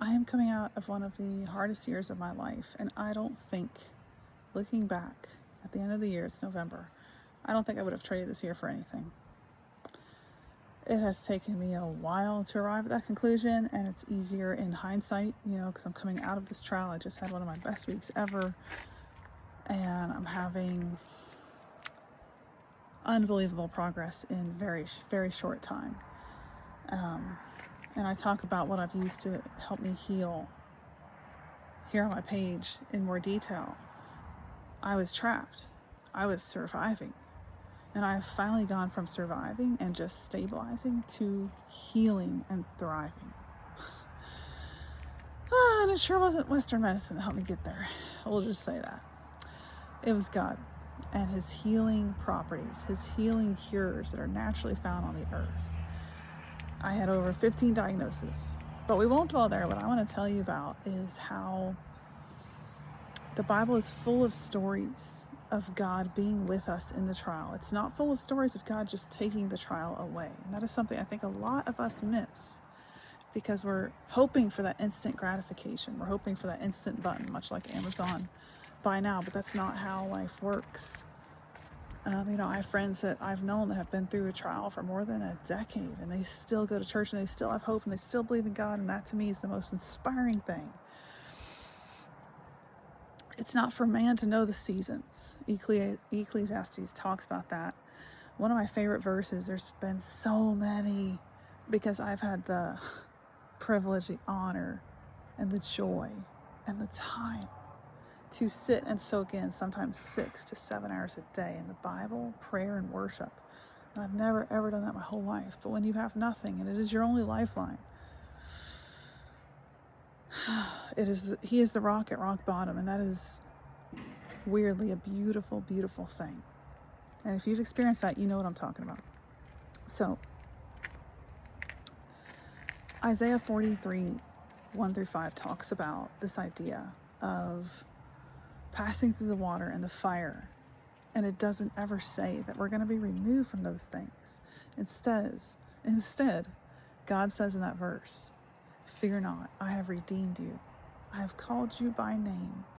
I am coming out of one of the hardest years of my life, and I don't think, looking back at the end of the year, it's November, I don't think I would have traded this year for anything. It has taken me a while to arrive at that conclusion, and it's easier in hindsight, because I'm coming out of this trial. I just had one of my best weeks ever, and I'm having unbelievable progress in very, very short time. And I talk about what I've used to help me heal here on my page in more detail. I was trapped. I was surviving. And I've finally gone from surviving and just stabilizing to healing and thriving. And it sure wasn't Western medicine that helped me get there. We'll just say that. It was God and his healing properties, his healing cures that are naturally found on the earth. I had over 15 diagnoses, but we won't dwell there. What I want to tell you about is how the Bible is full of stories of God being with us in the trial. It's not full of stories of God just taking the trial away. And that is something I think a lot of us miss because we're hoping for that instant gratification. We're hoping for that instant button, much like Amazon buy now, but that's not how life works. I have friends that I've known that have been through a trial for more than a decade, and they still go to church, and they still have hope, and they still believe in God, and that to me is the most inspiring thing. It's not for man to know the seasons. Ecclesiastes talks about that. One of my favorite verses, there's been so many, because I've had the privilege, the honor, and the joy, and the time to sit and soak in sometimes 6 to 7 hours a day in the Bible, prayer, and worship. And I've never ever done that my whole life. But when you have nothing and it is your only lifeline, he is the rock at rock bottom, and that is weirdly a beautiful, beautiful thing. And if you've experienced that, you know what I'm talking about. So, Isaiah 43, 1-5 talks about this idea of passing through the water and the fire, and it doesn't ever say that we're going to be removed from those things. Instead, God says in that verse, "Fear not, I have redeemed you. I have called you by name.